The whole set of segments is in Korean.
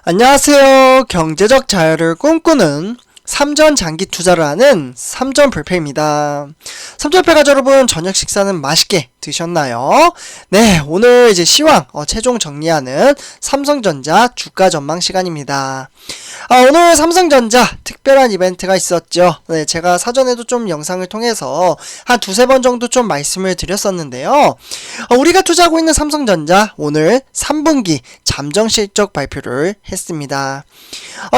안녕하세요. 경제적 자유를 꿈꾸는 삼전 장기 투자를 하는 삼전불패입니다. 삼전불패가 여러분 저녁 식사는 맛있게 드셨나요? 네, 오늘 이제 시황 최종 정리하는 삼성전자 주가 전망 시간입니다. 오늘 삼성전자 특별한 이벤트가 있었죠. 네, 제가 사전에도 좀 영상을 통해서 한 두세 번 정도 좀 말씀을 드렸었는데요. 우리가 투자하고 있는 삼성전자 오늘 3분기 잠정 실적 발표를 했습니다.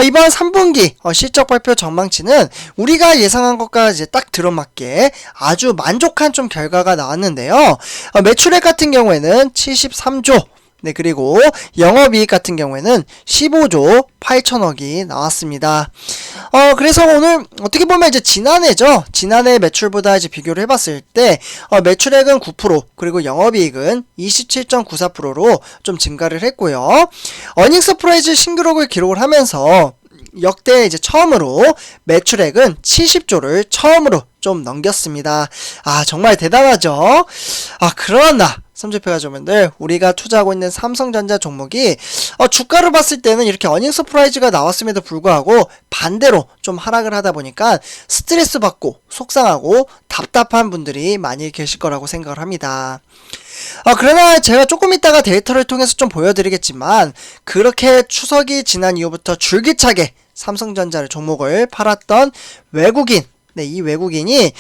이번 3분기 실적 발표 전망치는 우리가 예상한 것과 이제 딱 들어맞게 아주 만족한 좀 결과가 나왔는데요. 매출액 같은 경우에는 73조, 네, 그리고 영업이익 같은 경우에는 15조 8천억이 나왔습니다. 그래서 오늘 어떻게 보면 이제 지난해죠. 지난해 매출보다 이제 비교를 해봤을 때, 매출액은 9%, 그리고 영업이익은 27.94%로 좀 증가를 했고요. 어닝 서프라이즈 신기록을 기록을 하면서 역대 이제 처음으로 매출액은 70조를 처음으로 좀 넘겼습니다. 정말 대단하죠? 그러나 삼전패 가족분들, 우리가 투자하고 있는 삼성전자 종목이 주가를 봤을 때는 이렇게 어닝 서프라이즈가 나왔음에도 불구하고 반대로 좀 하락을 하다 보니까 스트레스 받고 속상하고 답답한 분들이 많이 계실 거라고 생각을 합니다. 그러나 제가 조금 있다가 데이터를 통해서 좀 보여드리겠지만, 그렇게 추석이 지난 이후부터 줄기차게 삼성전자를 종목을 팔았던 외국인, 네, 이 외국인이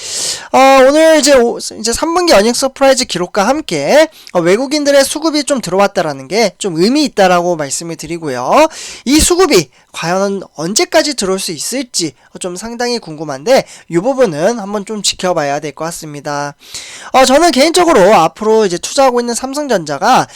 오늘 이제 3분기 어닝 서프라이즈 기록과 함께 외국인들의 수급이 좀 들어왔다라는 게 좀 의미 있다라고 말씀을 드리고요. 이 수급이 과연 언제까지 들어올 수 있을지 좀 상당히 궁금한데, 이 부분은 한번 좀 지켜봐야 될 것 같습니다. 저는 개인적으로 앞으로 이제 투자하고 있는 삼성전자가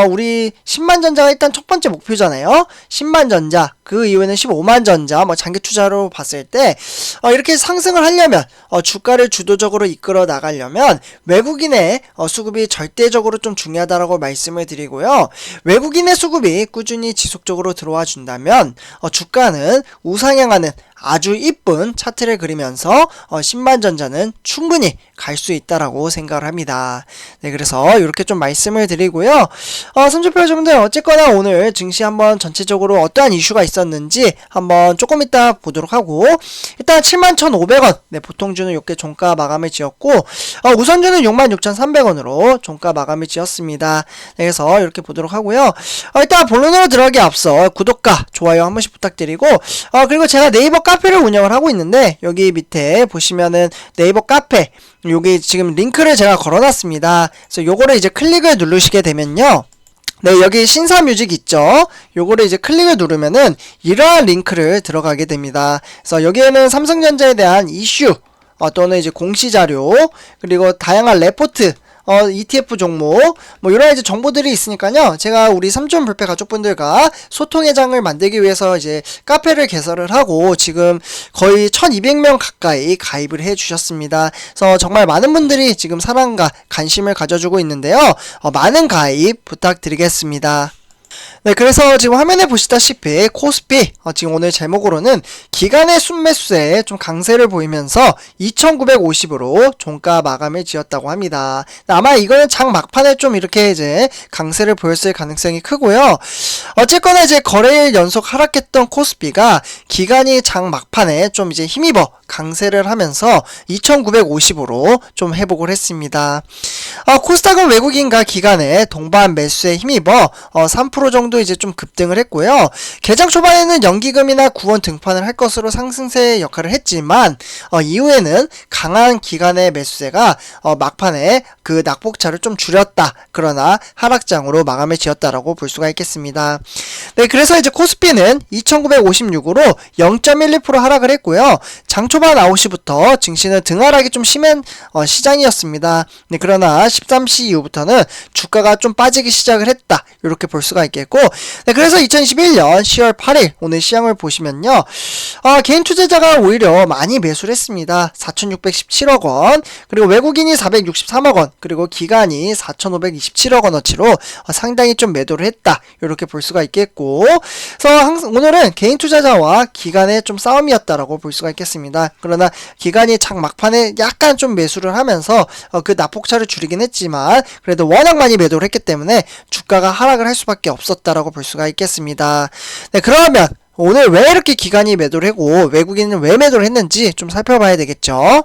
우리 10만 전자가 일단 첫 번째 목표잖아요. 10만 전자, 그 이후에는 15만 전자, 장기 투자로 봤을 때 이렇게 상승을 하려면 주가를 주도적으로 이끌어 나가려면 외국인의 수급이 절대적으로 좀 중요하다라고 말씀을 드리고요. 외국인의 수급이 꾸준히 지속적으로 들어와 준다면 주가는 우상향하는 아주 이쁜 차트를 그리면서 10만 전자는 충분히 갈 수 있다라고 생각을 합니다. 네, 그래서 이렇게 좀 말씀을 드리고요. 삼전패 여러분들, 어쨌거나 오늘 증시 한번 전체적으로 어떠한 이슈가 있었는지 한번 조금 이따 보도록 하고, 일단 71,500원, 네, 보통주는 이렇게 종가 마감을 지었고, 우선주는 66,300원으로 종가 마감을 지었습니다. 네, 그래서 이렇게 보도록 하고요. 일단 본론으로 들어가기 앞서 구독과 좋아요 한 번씩 부탁드리고, 그리고 제가 네이버 카페를 운영을 하고 있는데, 여기 밑에 보시면은 네이버 카페, 여기 지금 링크를 제가 걸어놨습니다. 그래서 요거를 이제 클릭을 누르시게 되면요, 네, 여기 신사뮤직 있죠? 요거를 이제 클릭을 누르면은 이러한 링크를 들어가게 됩니다. 그래서 여기에는 삼성전자에 대한 이슈, 또는 이제 공시자료, 그리고 다양한 레포트, ETF 종목, 여러 이제 정보들이 있으니까요. 제가 우리 삼전불패 가족분들과 소통의 장을 만들기 위해서 이제 카페를 개설을 하고 지금 거의 1200명 가까이 가입을 해 주셨습니다. 그래서 정말 많은 분들이 지금 사랑과 관심을 가져주고 있는데요. 많은 가입 부탁드리겠습니다. 네, 그래서 지금 화면에 보시다시피 코스피 지금 오늘 제목으로는 기간의 순매수세에 좀 강세를 보이면서 2950으로 종가 마감을 지었다고 합니다. 아마 이거는 장 막판에 좀 이렇게 이제 강세를 보였을 가능성이 크고요. 어쨌거나 이제 거래일 연속 하락했던 코스피가 기간이 장 막판에 좀 이제 힘입어 강세를 하면서 2950으로 좀 회복을 했습니다. 코스닥은 외국인과 기간의 동반 매수에 힘입어 3% 정도 이제 좀 급등을 했고요. 개장 초반에는 연기금이나 구원 등판을 할 것으로 상승세 역할을 했지만 이후에는 강한 기간의 매수세가 막판에 그 낙폭차를 좀 줄였다. 그러나 하락장으로 마감을 지었다라고 볼 수가 있겠습니다. 네, 그래서 이제 코스피는 2956으로 0.12% 하락을 했고요. 장 초반 9시부터 증시는 등하락이 좀 심한 시장이었습니다. 네, 그러나 13시 이후부터는 주가가 좀 빠지기 시작을 했다. 이렇게 볼 수가 있겠고, 네, 그래서 2021년 10월 8일 오늘 시황을 보시면요, 개인 투자자가 오히려 많이 매수를 했습니다. 4,617억 원, 그리고 외국인이 463억 원, 그리고 기관이 4,527억 원어치로 상당히 좀 매도를 했다. 이렇게 볼 수가 수가 있겠고, 그래서 항상 오늘은 개인 투자자와 기관의 좀 싸움이었다라고 볼 수가 있겠습니다. 그러나 기관이 장 막판에 약간 좀 매수를 하면서 그 낙폭차를 줄이긴 했지만 그래도 워낙 많이 매도를 했기 때문에 주가가 하락을 할 수밖에 없었다라고 볼 수가 있겠습니다. 네, 그러면 오늘 왜 이렇게 기관이 매도를 하고 외국인은 왜 매도를 했는지 좀 살펴봐야 되겠죠.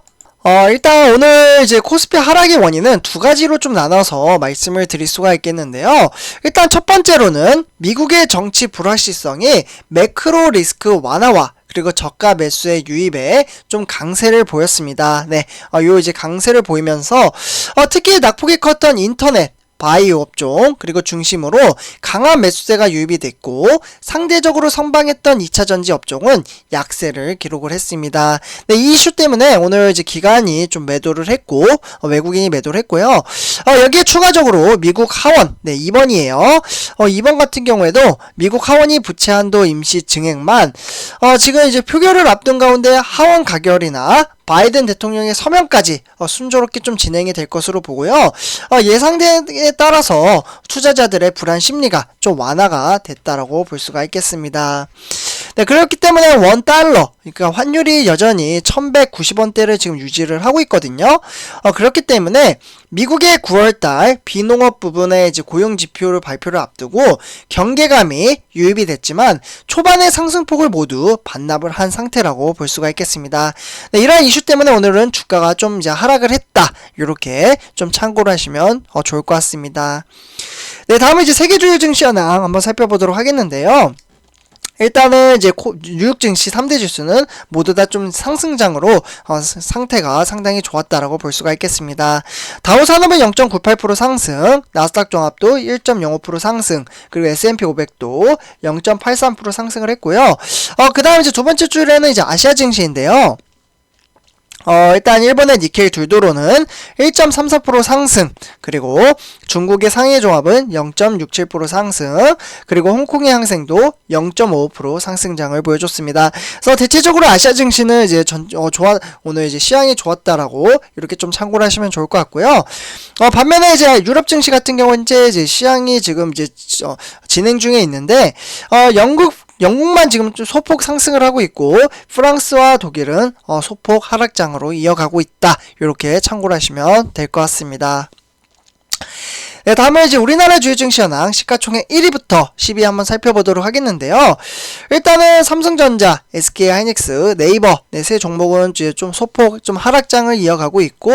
일단 오늘 이제 코스피 하락의 원인은 두 가지로 좀 나눠서 말씀을 드릴 수가 있겠는데요. 일단 첫 번째로는 미국의 정치 불확실성이 매크로 리스크 완화와 그리고 저가 매수의 유입에 좀 강세를 보였습니다. 네, 요 이제 강세를 보이면서 특히 낙폭이 컸던 인터넷 바이오 업종 그리고 중심으로 강한 매수세가 유입이 됐고 상대적으로 선방했던 2차전지 업종은 약세를 기록을 했습니다. 네, 이 이슈 때문에 오늘 이제 기관이 좀 매도를 했고 외국인이 매도를 했고요. 여기에 추가적으로 미국 하원 2번이에요. 2번 같은 경우에도 미국 하원이 부채 한도 임시 증액만 지금 이제 표결을 앞둔 가운데 하원 가결이나 바이든 대통령의 서명까지 순조롭게 좀 진행이 될 것으로 보고요. 예상대에 따라서 투자자들의 불안 심리가 좀 완화가 됐다라고 볼 수가 있겠습니다. 네, 그렇기 때문에 $1, 그러니까 환율이 여전히 1190원대를 지금 유지를 하고 있거든요. 그렇기 때문에 미국의 9월달 비농업 부분의 이제 고용 지표를 발표를 앞두고 경계감이 유입이 됐지만 초반의 상승폭을 모두 반납을 한 상태라고 볼 수가 있겠습니다. 네, 이러한 이슈 때문에 오늘은 주가가 좀 이제 하락을 했다. 이렇게 좀 참고를 하시면 좋을 것 같습니다. 네, 다음은 이제 세계 주요 증시 현황 한번 살펴보도록 하겠는데요. 일단은 이제 뉴욕 증시 3대 지수는 모두 다 좀 상승장으로 상태가 상당히 좋았다라고 볼 수가 있겠습니다. 다우 산업은 0.98% 상승, 나스닥 종합도 1.05% 상승, 그리고 S&P 500도 0.83% 상승을 했고요. 그 다음 이제 두 번째 줄에는 이제 아시아 증시인데요. 일단 일본의 니케이 둘도로는 1.34% 상승, 그리고 중국의 상해 종합은 0.67% 상승, 그리고 홍콩의 항생도 0.5% 상승장을 보여줬습니다. 그래서 대체적으로 아시아 증시는 이제 오늘 이제 시향이 좋았다라고 이렇게 좀 참고를 하시면 좋을 것 같고요. 반면에 이제 유럽 증시 같은 경우는 이제 시향이 지금 이제 진행 중에 있는데, 영국만 지금 좀 소폭 상승을 하고 있고 프랑스와 독일은 소폭 하락장으로 이어가고 있다. 이렇게 참고를 하시면 될 것 같습니다. 네, 다음은 이제 우리나라 주요 증시 현황 시가총액 1위부터 10위 한번 살펴보도록 하겠는데요. 일단은 삼성전자, SK하이닉스, 네이버 네, 세 종목은 이제 좀 소폭 좀 하락장을 이어가고 있고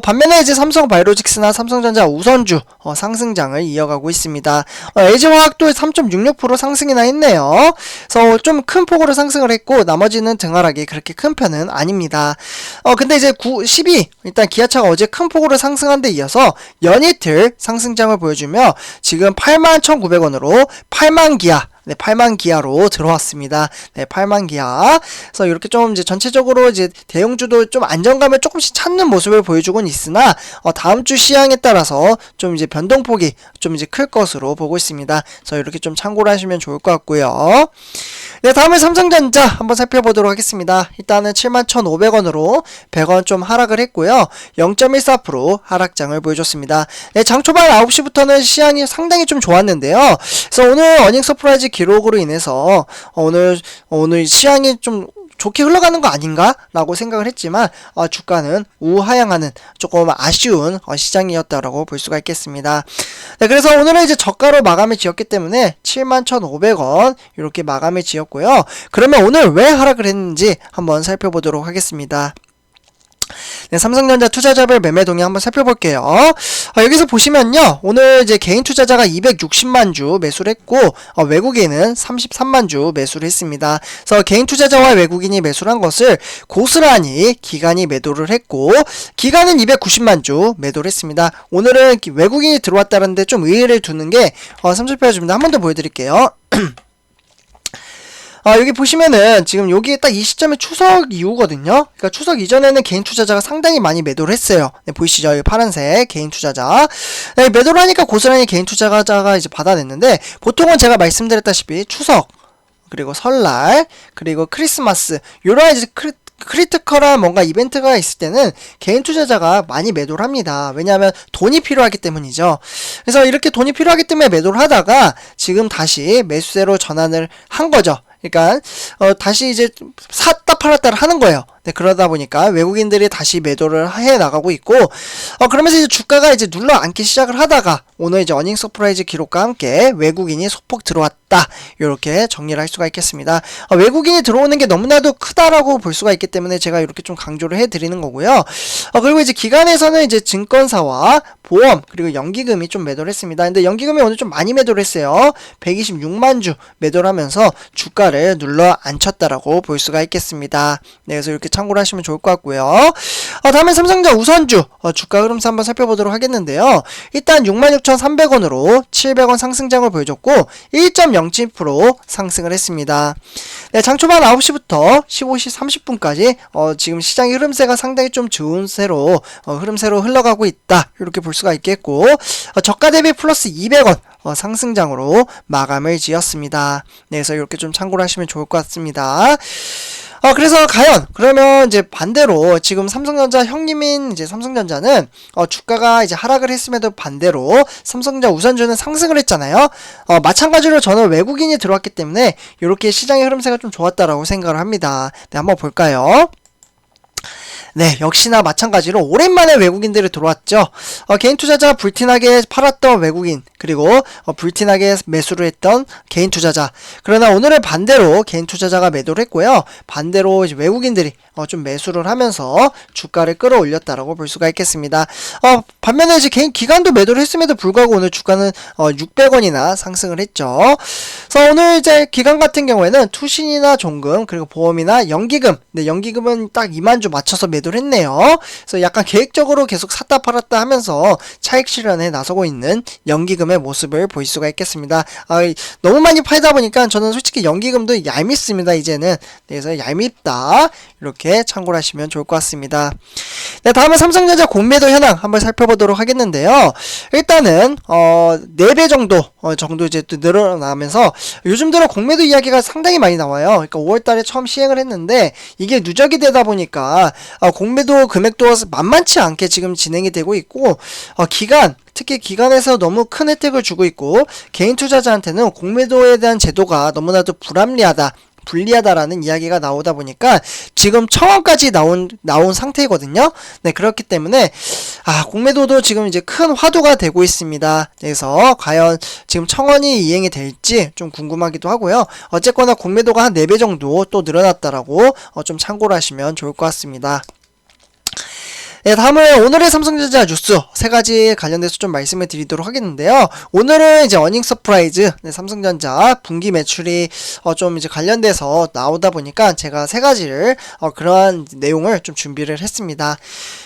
반면에 이제 삼성바이오로직스나 삼성전자 우선주 상승장을 이어가고 있습니다. LG화학도 3.66% 상승이나 했네요. 그래서 좀 큰 폭으로 상승을 했고 나머지는 등하락이 그렇게 큰 편은 아닙니다. 근데 이제 10위 일단 기아차가 어제 큰 폭으로 상승한 데 이어서 연이틀 상승장을 보여주며 지금 81,900원으로 8만 기아 8만 기아로 들어왔습니다. 네, 8만 기아. 그래서 이렇게 좀 이제 전체적으로 이제 대형주도 좀 안정감을 조금씩 찾는 모습을 보여주곤 있으나 다음 주 시향에 따라서 좀 이제 변동폭이 좀 이제 클 것으로 보고 있습니다. 그래서 이렇게 좀 참고를 하시면 좋을 것 같고요. 네, 다음에 삼성전자 한번 살펴보도록 하겠습니다. 일단은 71,500원으로 100원 좀 하락을 했고요. 0.14% 하락장을 보여줬습니다. 네, 장 초반 9시부터는 시향이 상당히 좀 좋았는데요. 그래서 오늘 어닝 서프라이즈 기록으로 인해서 오늘 시향이 좀 좋게 흘러가는 거 아닌가? 라고 생각을 했지만 주가는 우하향하는 조금 아쉬운 시장이었다라고 볼 수가 있겠습니다. 네, 그래서 오늘은 이제 저가로 마감을 지었기 때문에 71,500원 이렇게 마감을 지었고요. 그러면 오늘 왜 하락을 했는지 한번 살펴보도록 하겠습니다. 네, 삼성전자 투자자별 매매 동향 한번 살펴볼게요. 여기서 보시면요, 오늘 이제 개인 투자자가 260만 주 매수를 했고 외국인은 33만 주 매수를 했습니다. 그래서 개인 투자자와 외국인이 매수를 한 것을 고스란히 기관이 매도를 했고 기관은 290만 주 매도를 했습니다. 오늘은 외국인이 들어왔다는데 좀 의의를 두는 게 삼성표줍니다. 한 번 더 보여드릴게요. 여기 보시면은 지금 여기에 딱 이 시점이 추석 이후거든요. 그러니까 추석 이전에는 개인 투자자가 상당히 많이 매도를 했어요. 네, 보이시죠? 여기 파란색 개인 투자자. 네, 매도를 하니까 고스란히 개인 투자자가 이제 받아냈는데 보통은 제가 말씀드렸다시피 추석 그리고 설날 그리고 크리스마스 요런 이제 크리티컬한 뭔가 이벤트가 있을 때는 개인 투자자가 많이 매도를 합니다. 왜냐하면 돈이 필요하기 때문이죠. 그래서 이렇게 돈이 필요하기 때문에 매도를 하다가 지금 다시 매수세로 전환을 한 거죠. 그러니까 다시 이제 샀다 팔았다를 하는 거예요. 네, 그러다 보니까 외국인들이 다시 매도를 해 나가고 있고, 그러면서 이제 주가가 이제 눌러 앉기 시작을 하다가 오늘 이제 어닝 서프라이즈 기록과 함께 외국인이 소폭 들어왔다, 이렇게 정리를 할 수가 있겠습니다. 외국인이 들어오는 게 너무나도 크다라고 볼 수가 있기 때문에 제가 이렇게 좀 강조를 해드리는 거고요. 그리고 이제 기관에서는 이제 증권사와 보험 그리고 연기금이 좀 매도를 했습니다. 근데 연기금이 오늘 좀 많이 매도를 했어요. 126만 주 매도를 하면서 주가를 눌러 앉혔다라고 볼 수가 있겠습니다. 네, 그래서 이렇게 참고를 하시면 좋을 것 같고요. 다음에 삼성전자 우선주 주가 흐름서 한번 살펴보도록 하겠는데요. 일단 66,300원으로 700원 상승장을 보여줬고 1.07% 상승을 했습니다. 네, 장초반 9시부터 15시 30분까지 지금 시장의 흐름세가 상당히 좀 좋은 세로 흐름세로 흘러가고 있다, 이렇게 볼 수가 있겠고, 저가 대비 플러스 200원 상승장으로 마감을 지었습니다. 네, 그래서 이렇게 좀 참고를 하시면 좋을 것 같습니다. 그래서 과연 그러면 이제 반대로 지금 삼성전자 형님인 이제 삼성전자는 주가가 이제 하락을 했음에도 반대로 삼성전자 우선주는 상승을 했잖아요. 마찬가지로 저는 외국인이 들어왔기 때문에 이렇게 시장의 흐름세가 좀 좋았다라고 생각을 합니다. 네, 한번 볼까요? 네, 역시나 마찬가지로 오랜만에 외국인들이 들어왔죠. 개인 투자자 불티나게 팔았던 외국인, 그리고 불티나게 매수를 했던 개인 투자자. 그러나 오늘은 반대로 개인 투자자가 매도를 했고요. 반대로 이제 외국인들이 좀 매수를 하면서 주가를 끌어올렸다라고 볼 수가 있겠습니다. 반면에 이제 개인 기관도 매도를 했음에도 불구하고 오늘 주가는 600원이나 상승을 했죠. 그래서 오늘 이제 기관 같은 경우에는 투신이나 종금, 그리고 보험이나 연기금. 네, 연기금은 딱 2만 주 맞춰서 매도를 했네요. 그래서 약간 계획적으로 계속 샀다 팔았다 하면서 차익 실현에 나서고 있는 연기금의 모습을 볼 수가 있겠습니다. 너무 많이 팔다 보니까 저는 솔직히 연기금도 얄밉습니다, 이제는. 네, 그래서 얄밉다, 이렇게 참고를 하시면 좋을 것 같습니다. 네, 다음은 삼성전자 공매도 현황 한번 살펴보도록 하겠는데요. 일단은 4배 정도 이제 또 늘어나면서 요즘 들어 공매도 이야기가 상당히 많이 나와요. 그러니까 5월달에 처음 시행을 했는데 이게 누적이 되다 보니까 공매도 금액도 만만치 않게 지금 진행이 되고 있고, 특히 기관에서 너무 큰 혜택을 주고 있고, 개인 투자자한테는 공매도에 대한 제도가 너무나도 불리하다라는 이야기가 나오다 보니까 지금 청원까지 나온 상태거든요. 네, 그렇기 때문에 공매도도 지금 이제 큰 화두가 되고 있습니다. 그래서 과연 지금 청원이 이행이 될지 좀 궁금하기도 하고요. 어쨌거나 공매도가 한 4배 정도 또 늘어났다라고 좀 참고를 하시면 좋을 것 같습니다. 네, 다음은 오늘의 삼성전자 뉴스 3가지 관련돼서 좀 말씀을 드리도록 하겠는데요. 오늘은 이제 어닝 서프라이즈, 삼성전자 분기 매출이 좀 이제 관련돼서 나오다 보니까 제가 3가지를 그러한 내용을 좀 준비를 했습니다.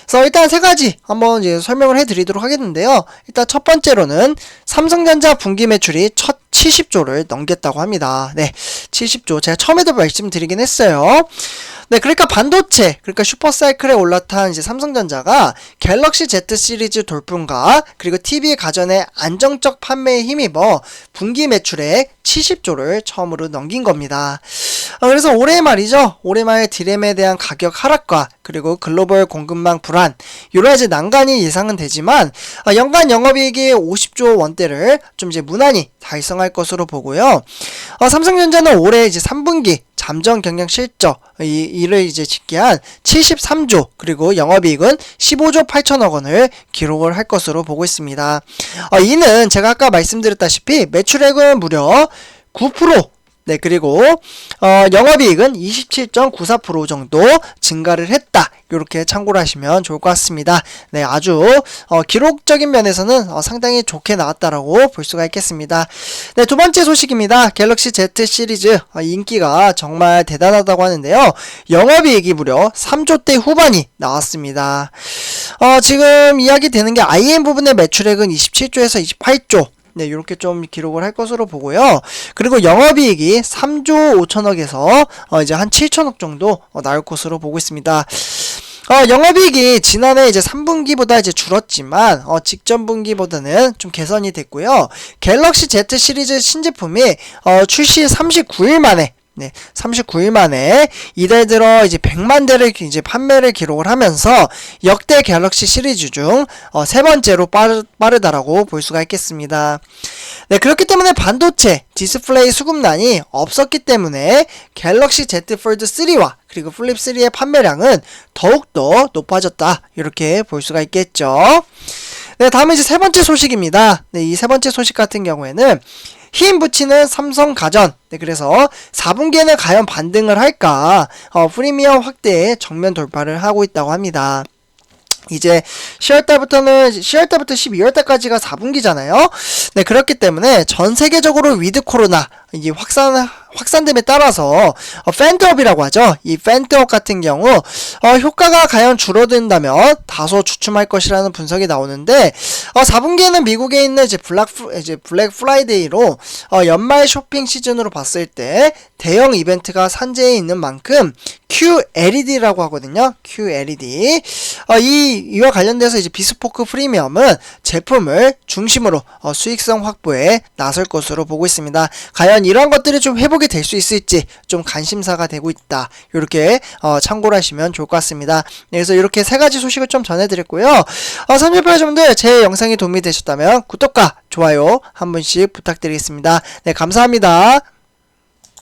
그래서 일단 3가지 한번 이제 설명을 해드리도록 하겠는데요. 일단 첫 번째로는 삼성전자 분기 매출이 첫 70조를 넘겼다고 합니다. 네, 70조. 제가 처음에도 말씀드리긴 했어요. 네, 그러니까 반도체, 그러니까 슈퍼사이클에 올라탄 이제 삼성전자가 갤럭시 Z 시리즈 돌풍과 그리고 TV 가전의 안정적 판매에 힘입어 분기 매출에 70조를 처음으로 넘긴 겁니다. 그래서 올해 말이죠. 올해 말 디램에 대한 가격 하락과 그리고 글로벌 공급망 불안, 여러 이제 난관이 예상은 되지만 연간 영업이익이 50조 원대를 좀 이제 무난히 달성할 것으로 보고요. 삼성전자는 올해 이제 3분기 잠정 경영 실적 이를 이제 집계한 73조, 그리고 영업이익은 15조 8천억 원을 기록을 할 것으로 보고 있습니다. 이는 제가 아까 말씀드렸다시피 매출액은 무려 9%, 네, 그리고 영업이익은 27.94% 정도 증가를 했다, 이렇게 참고를 하시면 좋을 것 같습니다. 네, 아주 기록적인 면에서는 상당히 좋게 나왔다라고 볼 수가 있겠습니다. 네, 두 번째 소식입니다. 갤럭시 Z 시리즈 인기가 정말 대단하다고 하는데요. 영업이익이 무려 3조대 후반이 나왔습니다. 지금 이야기 되는 게 IM 부분의 매출액은 27조에서 28조, 네, 이렇게 좀 기록을 할 것으로 보고요. 그리고 영업이익이 3조 5천억에서 이제 한 7천억 정도 나올 것으로 보고 있습니다. 영업이익이 지난해 이제 3분기보다 이제 줄었지만 직전 분기보다는 좀 개선이 됐고요. 갤럭시 Z 시리즈 신제품이 출시 39일 만에 네, 39일 만에 이달 들어 이제 100만 대를 이제 판매를 기록을 하면서 역대 갤럭시 시리즈 중 세 번째로 빠르다라고 볼 수가 있겠습니다. 네, 그렇기 때문에 반도체, 디스플레이 수급난이 없었기 때문에 갤럭시 Z 폴드 3와 그리고 플립 3의 판매량은 더욱더 높아졌다. 이렇게 볼 수가 있겠죠. 네, 다음은 이제 세 번째 소식입니다. 네, 이 세 번째 소식 같은 경우에는 힘 붙이는 삼성가전. 네, 그래서 4분기에는 과연 반등을 할까? 프리미엄 확대에 정면 돌파를 하고 있다고 합니다. 이제 10월달부터 12월달까지가 4분기잖아요. 네, 그렇기 때문에 전 세계적으로 위드 코로나 이게 확산됨에 따라서 팬트업이라고 하죠. 이 팬트업 같은 경우 효과가 과연 줄어든다면 다소 주춤할 것이라는 분석이 나오는데 4분기에는 미국에 있는 이제 블랙 프라이데이로 연말 쇼핑 시즌으로 봤을 때 대형 이벤트가 산재해 있는 만큼 QLED라고 하거든요. QLED. 이와 관련돼서 이제 비스포크 프리미엄은 제품을 중심으로 수익성 확보에 나설 것으로 보고 있습니다. 과연 이런 것들이 좀 회복이 될 수 있을지 좀 관심사가 되고 있다. 이렇게 참고를 하시면 좋을 것 같습니다. 네, 그래서 이렇게 세 가지 소식을 좀 전해드렸고요. 삼성페이점들 제 영상이 도움이 되셨다면 구독과 좋아요 한 번씩 부탁드리겠습니다. 네, 감사합니다.